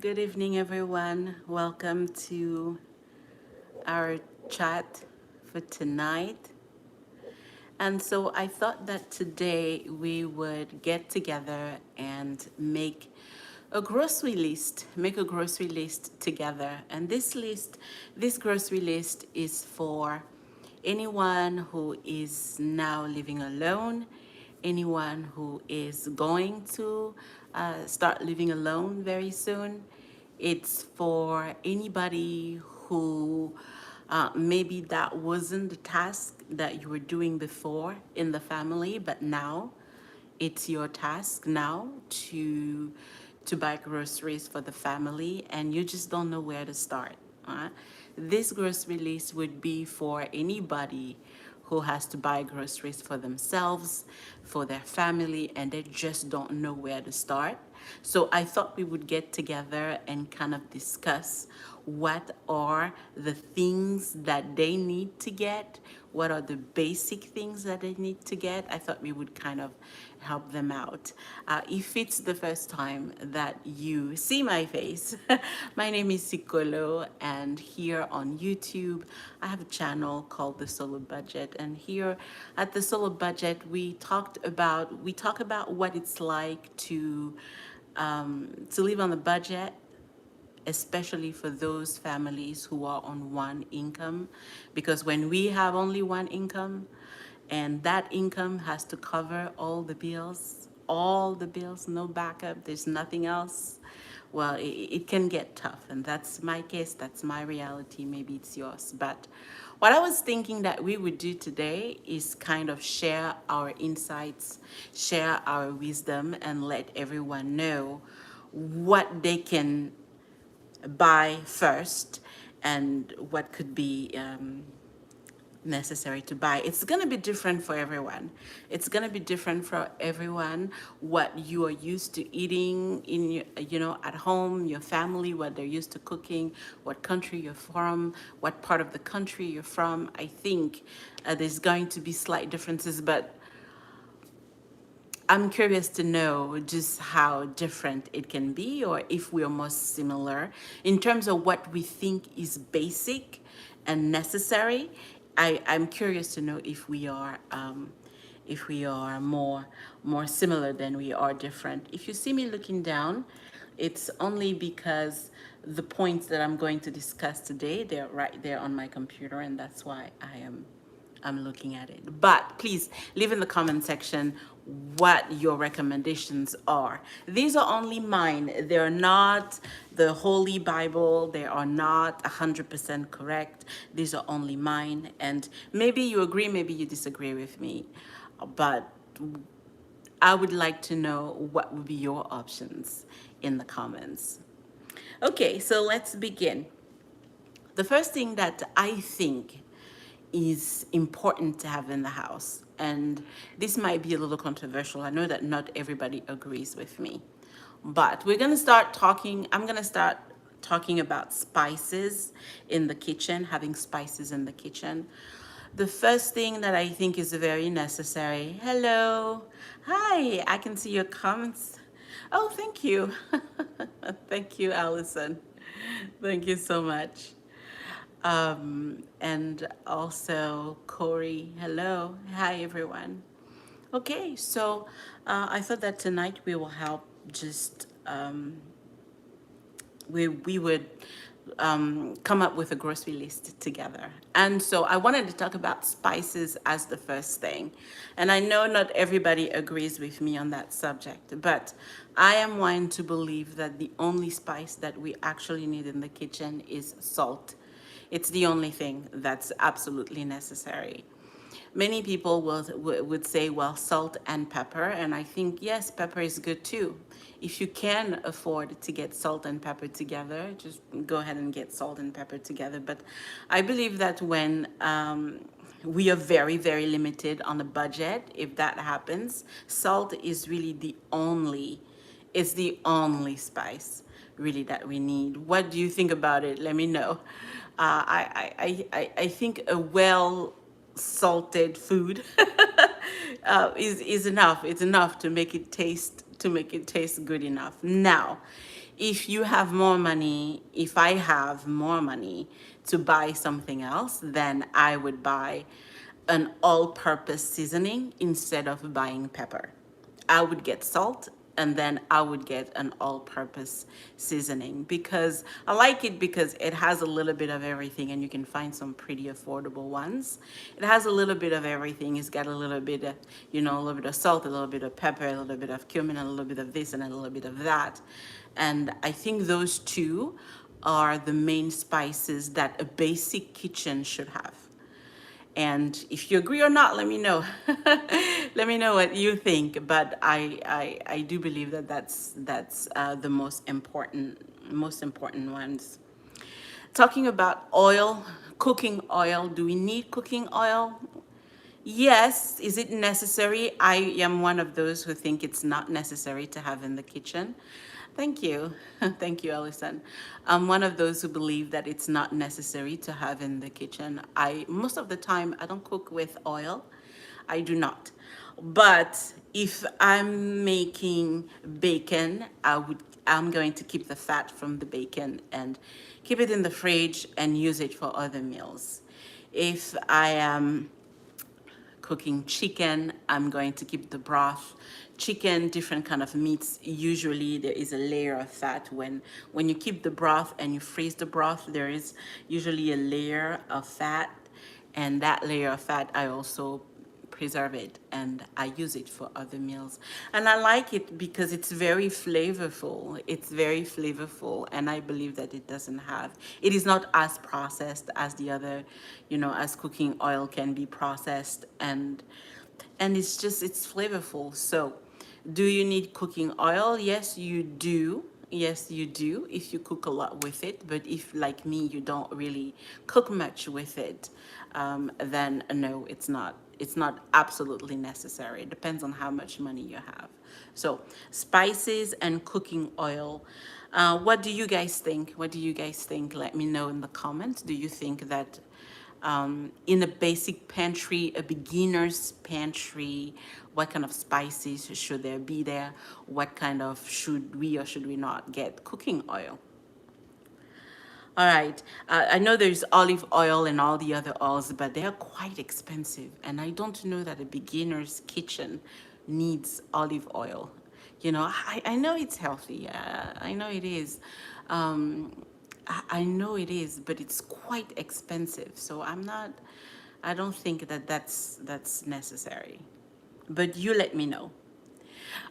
Good evening, everyone. Welcome to our chat for tonight. And so I thought that today we would get together and make a grocery list together. And this grocery list is for anyone who is now living alone, anyone who is going to start living alone very soon. It's for anybody who maybe that wasn't the task that you were doing before in the family, but now it's your task now to buy groceries for the family, and you just don't know where to start. This grocery list would be for anybody who has to buy groceries for themselves, for their family, and they just don't know where to start. So I thought we would get together and kind of discuss what are the things that they need to get, what are the basic things that they need to get. I thought we would kind of help them out. If it's the first time that you see my face, my name is Sikolo, and here on YouTube, I have a channel called The Solo Budget. And here at The Solo Budget, we talk about what it's like to live on a budget, especially for those families who are on one income. Because when we have only one income and that income has to cover all the bills, no backup, there's nothing else, well, it can get tough. And that's my case, that's my reality. Maybe it's yours. But what I was thinking that we would do today is kind of share our insights, share our wisdom, and let everyone know what they can buy first and what could be necessary to buy. It's going to be different for everyone. It's going to be different for everyone. What you are used to eating in at home, your family, what they're used to cooking, what country you're from, what part of the country you're from. I think there's going to be slight differences, but I'm curious to know just how different it can be, or if we are most similar in terms of what we think is basic and necessary. I'm curious to know if we are more similar than we are different. If you see me looking down, it's only because the points that I'm going to discuss today, they're right there on my computer, and that's why I'm looking at it. But please leave in the comment section what your recommendations are. These are only mine. They're not the Holy Bible. They are not 100% correct. These are only mine. And maybe you agree, maybe you disagree with me. But I would like to know what would be your options in the comments. Okay, so let's begin. The first thing that I think is important to have in the house, and this might be a little controversial. I know that not everybody agrees with me, but I'm going to start talking about spices in the kitchen, having spices in the kitchen. The first thing that I think is very necessary. Hello. Hi, I can see your comments. Oh, thank you. Thank you, Allison. Thank you so much. And also Corey. Hello. Hi, everyone. Okay, so I thought that tonight we will help just we would come up with a grocery list together. And so I wanted to talk about spices as the first thing. And I know not everybody agrees with me on that subject, but I am one to believe that the only spice that we actually need in the kitchen is salt. It's the only thing that's absolutely necessary. Many people would say, well, salt and pepper. And I think, yes, pepper is good too. If you can afford to get salt and pepper together, just go ahead and get salt and pepper together. But I believe that when we are very, very limited on a budget, if that happens, salt is really it's the only spice really that we need. What do you think about it? Let me know. I think a well salted food is enough. It's enough to make it taste good enough. Now, if you have more money, if I have more money to buy something else, then I would buy an all-purpose seasoning instead of buying pepper. I would get salt and then I would get an all-purpose seasoning because I like it because it has a little bit of everything and you can find some pretty affordable ones. It has a little bit of everything. It's got a little bit of, a little bit of salt, a little bit of pepper, a little bit of cumin, a little bit of this and a little bit of that. And I think those two are the main spices that a basic kitchen should have. And if you agree or not, let me know. Let me know what you think. But I do believe that that's the most important ones. Talking about oil, cooking oil. Do we need cooking oil? Yes. Is it necessary? I am one of those who think it's not necessary to have in the kitchen. Thank you. Thank you, Alison. I'm one of those who believe that it's not necessary to have in the kitchen. Most of the time, I don't cook with oil. I do not. But if I'm making bacon, I'm going to keep the fat from the bacon and keep it in the fridge and use it for other meals. If I am cooking chicken, I'm going to keep the broth. Chicken, different kind of meats, usually there is a layer of fat. When you keep the broth and you freeze the broth, there is usually a layer of fat, and that layer of fat I also preserve it and I use it for other meals. And I like it because it's very flavorful. It's very flavorful, and I believe that it is not as processed as the other, as cooking oil can be processed, and it's flavorful. So, do you need cooking oil? Yes, you do. Yes, you do if you cook a lot with it. But if, like me, you don't really cook much with it, then no, it's not. It's not absolutely necessary. It depends on how much money you have. So, spices and cooking oil. What do you guys think? What do you guys think? Let me know in the comments. Do you think that in a basic pantry, a beginner's pantry, what kind of spices should there be there? What kind of should we or should we not get cooking oil? All right. I know there's olive oil and all the other oils, but they're quite expensive. And I don't know that a beginner's kitchen needs olive oil. I know it's healthy. I know it is. I know it is, but it's quite expensive. So I don't think that that's necessary. But you let me know.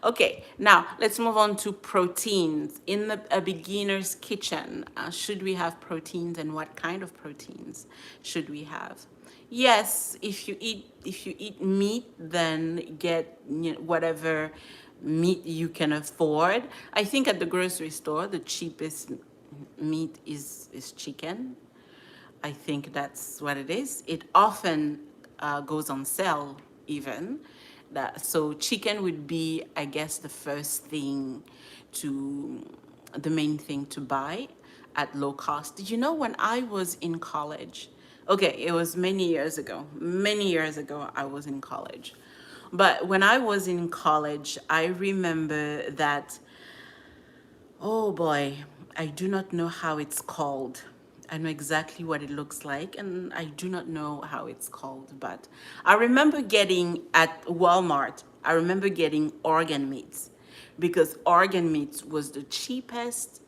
Okay, now let's move on to proteins. In a beginner's kitchen, should we have proteins, and what kind of proteins should we have? Yes, if you eat meat, then get whatever meat you can afford. I think at the grocery store, the cheapest meat is chicken. I think that's what it is. It often goes on sale even. So chicken would be, I guess, the main thing to buy at low cost. Did you know when I was in college? Okay, it was many years ago. Many years ago, I was in college. But when I was in college, I remember that, oh boy, I do not know how it's called. I know exactly what it looks like, and I do not know how it's called. But I remember getting at Walmart, I remember getting organ meats because organ meats was the cheapest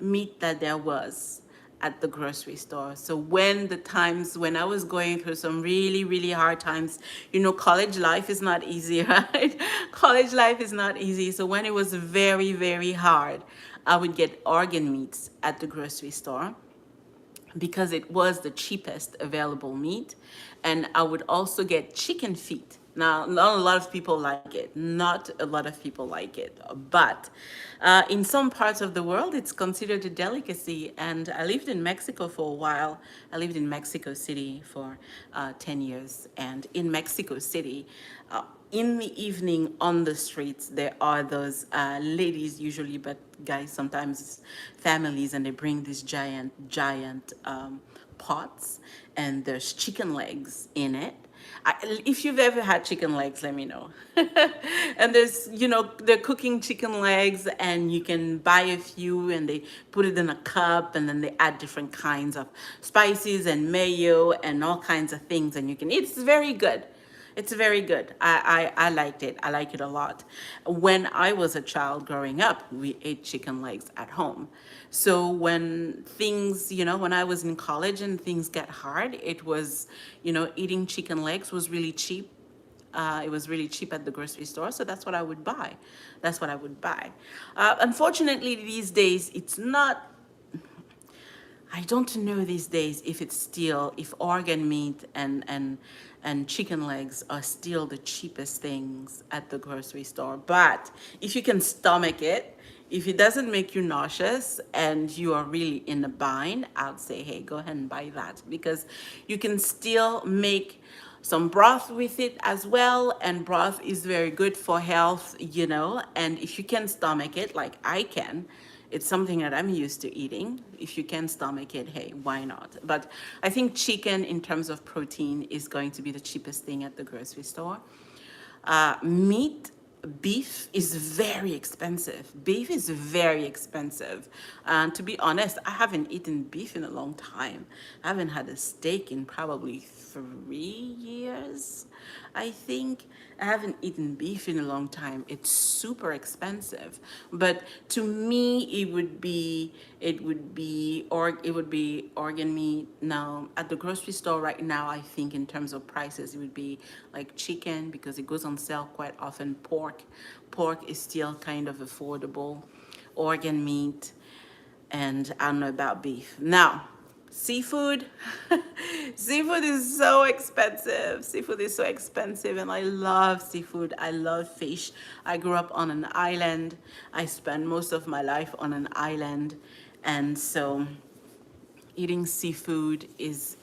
meat that there was at the grocery store. So when I was going through some really, really hard times, college life is not easy, right? College life is not easy. So when it was very, very hard, I would get organ meats at the grocery store because it was the cheapest available meat. And I would also get chicken feet. Now, not a lot of people like it. Not a lot of people like it. But in some parts of the world, it's considered a delicacy. And I lived in Mexico for a while. I lived in Mexico City for 10 years. And in Mexico City, in the evening on the streets, there are those ladies usually, but guys sometimes, families, and they bring these giant pots, and there's chicken legs in it. If you've ever had chicken legs, let me know. And there's, they're cooking chicken legs, and you can buy a few, and they put it in a cup, and then they add different kinds of spices and mayo and all kinds of things, and you can eat. It's very good. It's very good. I liked it. I like it a lot. When I was a child growing up, we ate chicken legs at home. So when things, when I was in college and things get hard, it was, eating chicken legs was really cheap. It was really cheap at the grocery store, so that's what I would buy. That's what I would buy. Unfortunately, these days, it's not. I don't know these days if it's still, if organ meat and chicken legs are still the cheapest things at the grocery store. But if you can stomach it, if it doesn't make you nauseous and you are really in a bind, I'd say, hey, go ahead and buy that, because you can still make some broth with it as well, and broth is very good for health. And if you can stomach it like I can, it's something that I'm used to eating. If you can stomach it, hey, why not? But I think chicken, in terms of protein, is going to be the cheapest thing at the grocery store. Meat, beef is very expensive. Beef is very expensive. And to be honest, I haven't eaten beef in a long time. I haven't had a steak in probably 3 years. I think I haven't eaten beef in a long time. It's super expensive. But to me, it would be organ meat. Now at the grocery store right now, I think in terms of prices, it would be like chicken, because it goes on sale quite often. Pork is still kind of affordable. Organ meat, and I don't know about beef. Now, seafood. Seafood is so expensive. Seafood is so expensive, and I love seafood. I love fish. I grew up on an island. I spent most of my life on an island, and so eating seafood is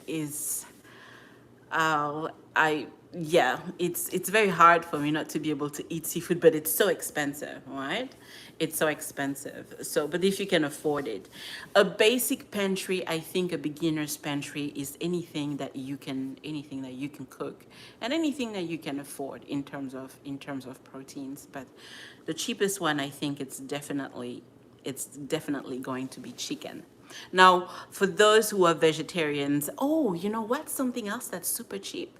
I yeah, it's very hard for me not to be able to eat seafood, but it's so expensive, right? It's so expensive. So, but if you can afford it, a basic pantry, I think a beginner's pantry is anything that you can cook, and anything that you can afford in terms of proteins. But the cheapest one, I think it's definitely going to be chicken. Now, for those who are vegetarians, oh, you know what? Something else that's super cheap: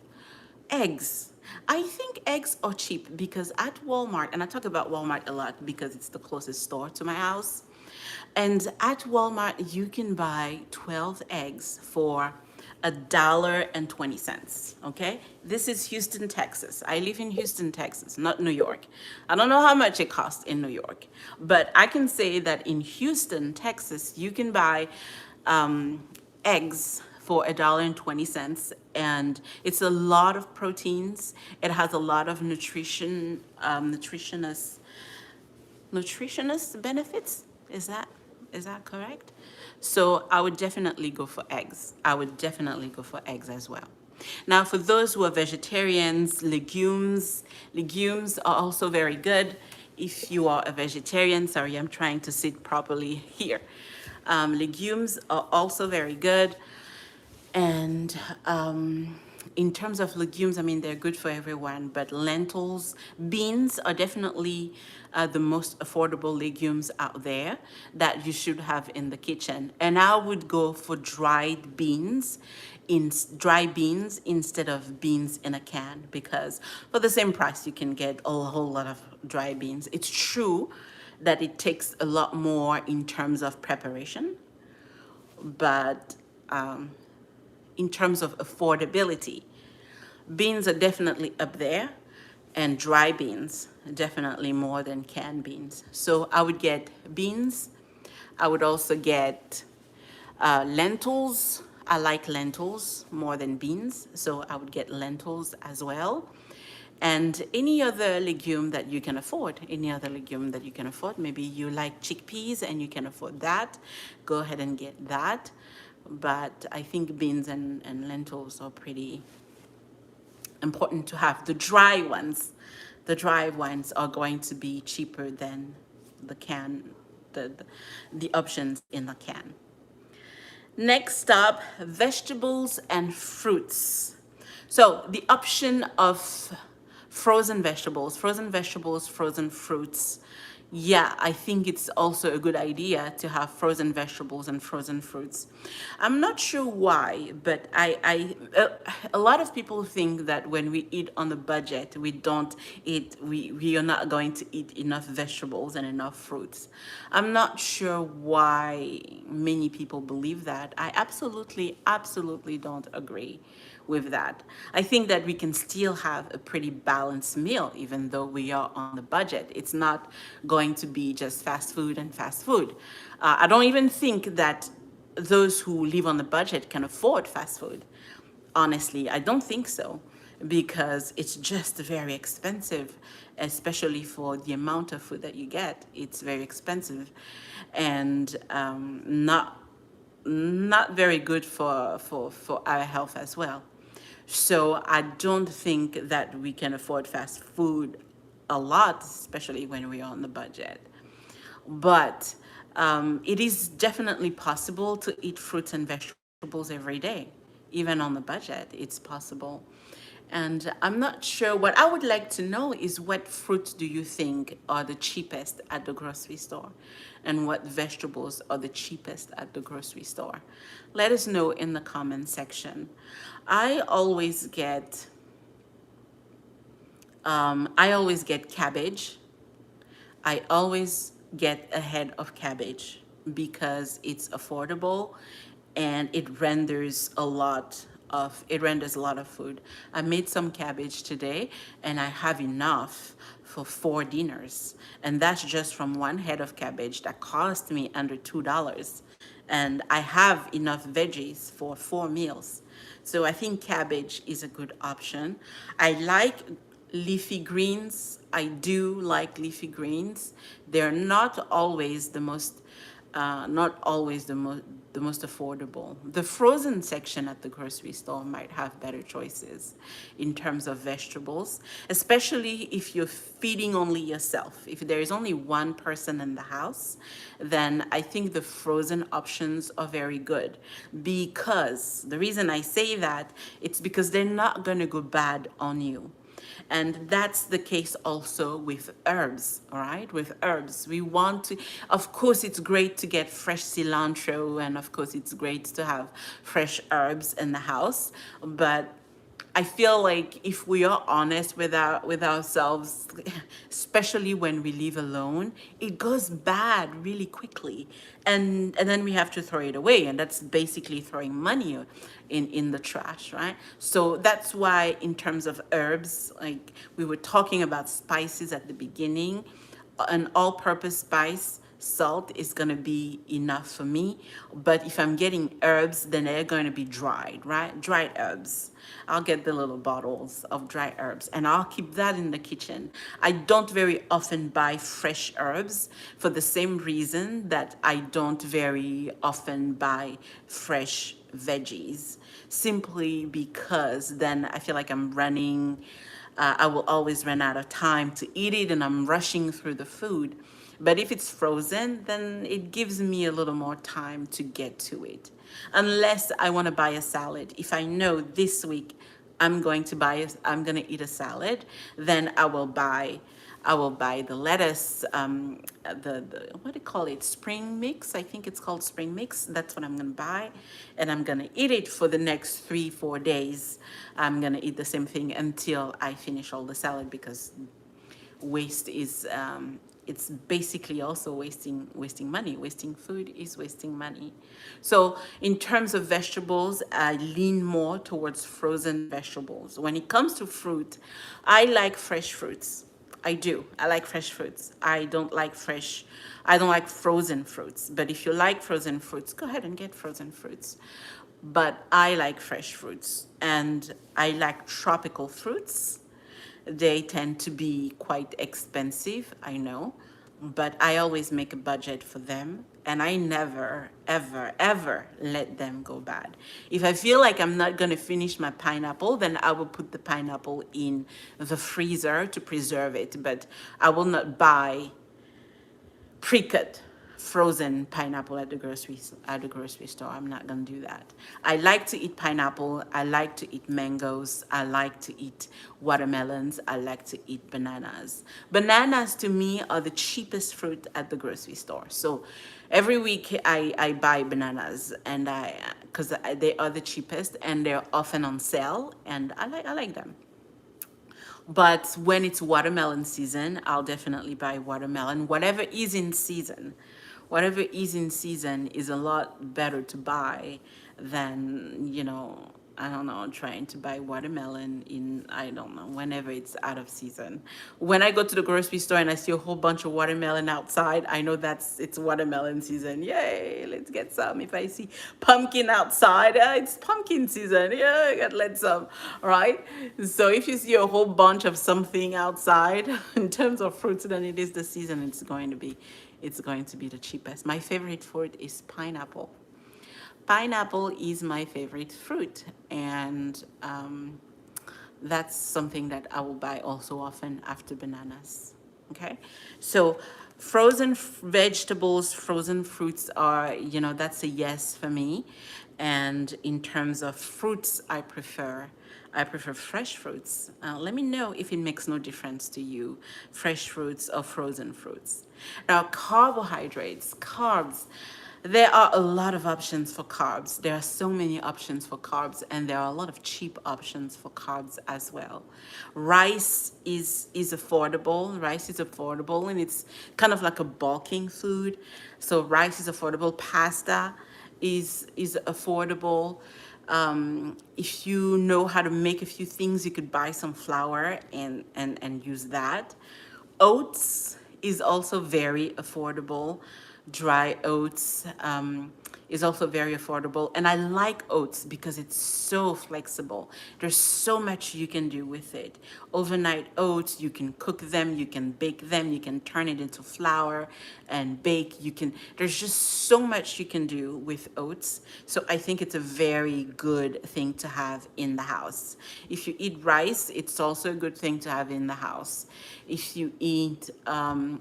eggs. I think eggs are cheap because at Walmart, and I talk about Walmart a lot because it's the closest store to my house. And at Walmart, you can buy 12 eggs for $1.20. Okay, this is Houston, Texas. I live in Houston, Texas, not New York. I don't know how much it costs in New York, but I can say that in Houston, Texas, you can buy eggs for $1.20, and it's a lot of proteins. It has a lot of nutritionist benefits. Is that correct? So I would definitely go for eggs. I would definitely go for eggs as well. Now, for those who are vegetarians, legumes are also very good. If you are a vegetarian, sorry, I'm trying to sit properly here. Legumes are also very good. And in terms of legumes, I mean, they're good for everyone, but lentils, beans are definitely the most affordable legumes out there that you should have in the kitchen. And I would go for dry beans instead of beans in a can, because for the same price, you can get a whole lot of dry beans. It's true that it takes a lot more in terms of preparation, but in terms of affordability, beans are definitely up there, and dry beans definitely more than canned beans. So I would get beans. I would also get lentils. I like lentils more than beans, so I would get lentils as well. And any other legume that you can afford, Maybe you like chickpeas and you can afford that, go ahead and get that. But I think beans and lentils are pretty important to have. The dry ones are going to be cheaper than the can, the options in the can. Next up, vegetables and fruits. So the option of frozen vegetables, frozen fruits. Yeah, I think it's also a good idea to have frozen vegetables and frozen fruits. I'm not sure why, but a lot of people think that when we eat on the budget, we are not going to eat enough vegetables and enough fruits. I'm not sure why many people believe that. I absolutely don't agree with that. I think that we can still have a pretty balanced meal even though we are on the budget. It's not going to be just fast food and fast food. I don't even think that those who live on the budget can afford fast food. Honestly, I don't think so because it's just very expensive, especially for the amount of food that you get. It's very expensive and not very good for our health as well. So I don't think that we can afford fast food a lot, especially when we're on the budget. But it is definitely possible to eat fruits and vegetables every day, even on the budget. It's possible. And I'm not sure. What I would like to know is what fruits do you think are the cheapest at the grocery store? And what vegetables are the cheapest at the grocery store? Let us know in the comment section. I always get I always get cabbage. I always get a head of cabbage because it's affordable and it renders a lot of food. I made some cabbage today and I have enough for 4 dinners. And that's just from one head of cabbage that cost me under $2. And I have enough veggies for 4 meals. So I think cabbage is a good option. I like leafy greens. I do like leafy greens. They're not always the most affordable. The frozen section at the grocery store might have better choices in terms of vegetables, especially if you're feeding only yourself. If there is only one person in the house, then I think the frozen options are very good because the reason I say that, it's because they're not going to go bad on you. And that's the case also with herbs, all right? With herbs, we want to, of course, it's great to get fresh cilantro, and of course, it's great to have fresh herbs in the house. But I feel like if we are honest with ourselves, especially when we live alone, it goes bad really quickly, and then we have to throw it away, and that's basically throwing money in the trash, right? So that's why in terms of herbs, like we were talking about spices at the beginning, an all-purpose spice salt is going to be enough for me. But if I'm getting herbs, then they're going to be dried, right? Dried herbs. I'll get the little bottles of dry herbs and I'll keep that in the kitchen. I don't very often buy fresh herbs for the same reason that I don't very often buy fresh veggies, simply because then I feel like I'm running. I will always run out of time to eat it and I'm rushing through the food. But if it's frozen, then it gives me a little more time to get to it. Unless I want to buy a salad. If I know this week I'm going to eat a salad, then I will buy the lettuce, the what do you call it? Spring mix. I think it's called spring mix. That's what I'm gonna buy, and I'm gonna eat it for the next 3-4 days. I'm gonna eat the same thing until I finish all the salad because waste is it's basically also wasting money. Wasting food is wasting money. So in terms of vegetables, I lean more towards frozen vegetables. When it comes to fruit, I like fresh fruits. I do. I like fresh fruits. I don't like frozen fruits. But if you like frozen fruits, go ahead and get frozen fruits. But I like fresh fruits and I like tropical fruits. They tend to be quite expensive, I know, but I always make a budget for them and I never, ever let them go bad. If I feel like I'm not going to finish my pineapple, then I will put the pineapple in the freezer to preserve it, but I will not buy pre-cut frozen pineapple at the grocery store. I'm not gonna do that. I like to eat pineapple. I like to eat mangoes. I like to eat watermelons. I like to eat bananas. Bananas to me are the cheapest fruit at the grocery store. So every week I buy bananas, and because they are the cheapest and they're often on sale, and I like them. But when it's watermelon season, I'll definitely buy watermelon. Whatever is in season, whatever is in season is a lot better to buy than, I don't know, trying to buy watermelon in, I don't know, whenever it's out of season. When I go to the grocery store and I see a whole bunch of watermelon outside, I know it's watermelon season. Yay, let's get some. If I see pumpkin outside, it's pumpkin season. Yeah, I gotta let some, right? So if you see a whole bunch of something outside, in terms of fruits, then it is the season. It's going to be the cheapest. My favorite fruit is pineapple. Pineapple is my favorite fruit, and that's something that I will buy also often after bananas. Okay, so frozen vegetables, frozen fruits are, that's a yes for me. And in terms of fruits, I prefer fresh fruits. Let me know if it makes no difference to you, fresh fruits or frozen fruits. Now, carbohydrates, carbs. There are a lot of options for carbs. There are so many options for carbs, and there are a lot of cheap options for carbs as well. Rice is affordable, and it's kind of like a bulking food. So rice is affordable. Pasta is affordable. If you know how to make a few things, you could buy some flour and use that. Oats is also very affordable. Dry oats is also very affordable. And I like oats because it's so flexible. There's so much you can do with it. Overnight oats, you can cook them, you can bake them, you can turn it into flour and bake. There's just so much you can do with oats. So I think it's a very good thing to have in the house. If you eat rice, it's also a good thing to have in the house. If you eat,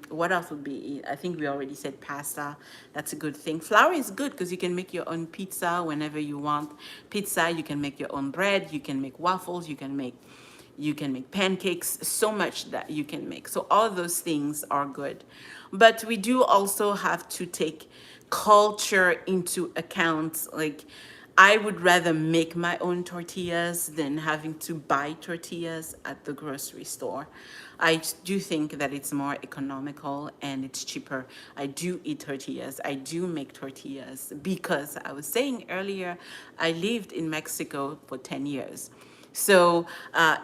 what else would be? I think we already said pasta. That's a good thing. Flour is good because you can make your own pizza whenever you want. Pizza, you can make your own bread. You can make waffles. You can make pancakes. So much that you can make. So all those things are good. But we do also have to take culture into account. Like, I would rather make my own tortillas than having to buy tortillas at the grocery store. I do think that it's more economical and it's cheaper. I do eat tortillas. I do make tortillas because I was saying earlier, I lived in Mexico for 10 years. So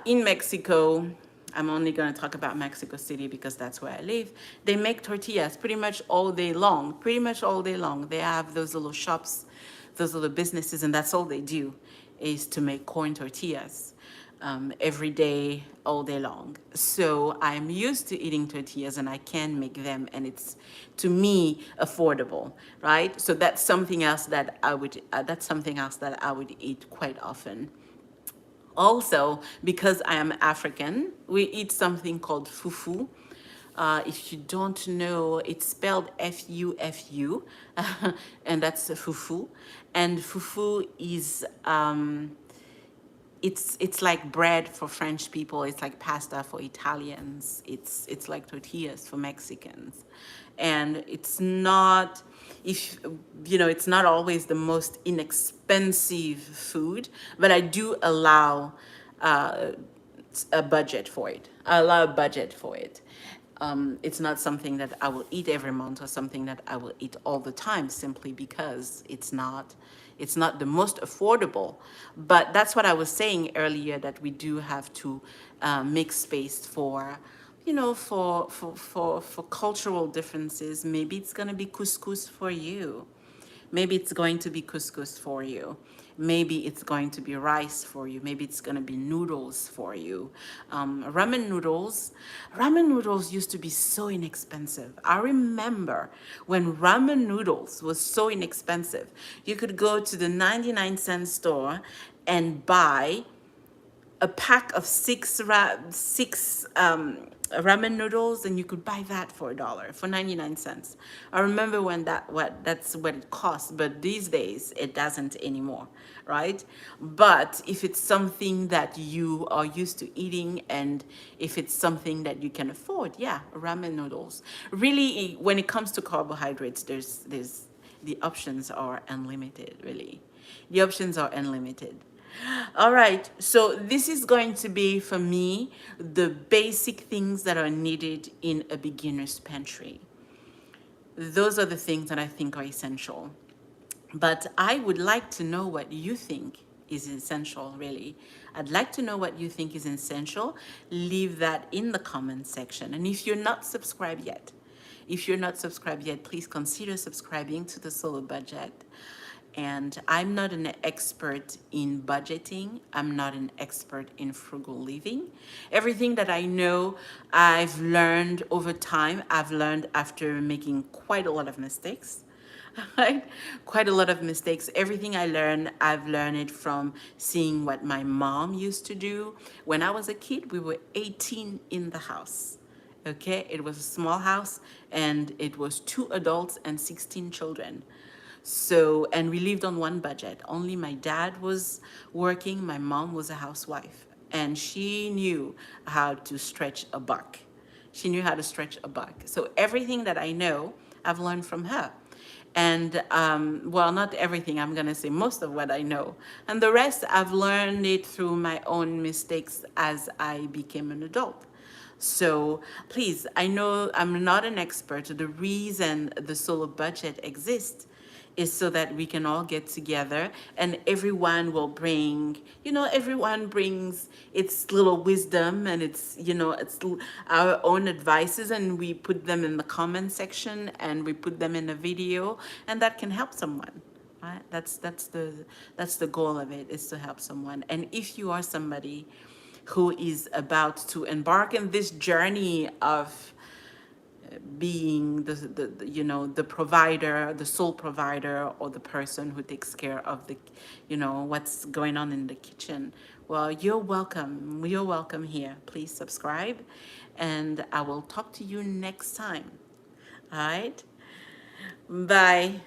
in Mexico, I'm only going to talk about Mexico City because that's where I live. They make tortillas pretty much all day long. Pretty much all day long. They have those little shops, those little businesses, and that's all they do is to make corn tortillas every day, all day long. So I'm used to eating tortillas and I can make them, and it's, to me, affordable, right? So that's something else that I would eat quite often. Also, because I am African, we eat something called fufu. If you don't know, it's spelled Fufu, and that's fufu. And fufu is it's like bread for French people. It's like pasta for Italians. It's like tortillas for Mexicans, and it's not, if it's not always the most inexpensive food, but I do allow uh, a budget for it. I allow a budget for it. It's not something that I will eat every month or something that I will eat all the time simply because it's not the most affordable. But that's what I was saying earlier, that we do have to make space for for cultural differences. Maybe it's gonna be couscous for you. Maybe it's going to be couscous for you. Maybe it's going to be rice for you. Maybe it's going to be noodles for you. Ramen noodles. Ramen noodles used to be so inexpensive. I remember when ramen noodles was so inexpensive. You could go to the 99-cent store and buy a pack of six ramen noodles, and you could buy that for $1 for 99 cents. I remember when that's what it cost, but these days it doesn't anymore, right? But if it's something that you are used to eating, and if it's something that you can afford, yeah, ramen noodles. Really, when it comes to carbohydrates, there's the options are unlimited, really. The options are unlimited. All right, so this is going to be for me the basic things that are needed in a beginner's pantry. Those are the things that I think are essential. But I would like to know what you think is essential, really. I'd like to know what you think is essential. Leave that in the comment section. And if you're not subscribed yet, please consider subscribing to the Solo Budget. And I'm not an expert in budgeting. I'm not an expert in frugal living. Everything that I know, I've learned over time. I've learned after making quite a lot of mistakes. Right? Quite a lot of mistakes. Everything I learned, I've learned it from seeing what my mom used to do. When I was a kid, we were 18 in the house. Okay, it was a small house, and it was 2 adults and 16 children. So, and we lived on one budget. Only my dad was working, my mom was a housewife, and she knew how to stretch a buck. She knew how to stretch a buck. So everything that I know, I've learned from her. And well, not everything, I'm gonna say most of what I know. And the rest, I've learned it through my own mistakes as I became an adult. So please, I know I'm not an expert. The reason the Solo Budget exists is so that we can all get together, and everyone will bring, everyone brings its little wisdom, and it's our own advices, and we put them in the comment section, and we put them in a video, and that can help someone. Right? That's the goal of it, is to help someone. And if you are somebody who is about to embark in this journey of being the provider, the sole provider, or the person who takes care of what's going on in the kitchen, well, you're welcome. You're welcome here. Please subscribe, and I will talk to you next time. All right. Bye.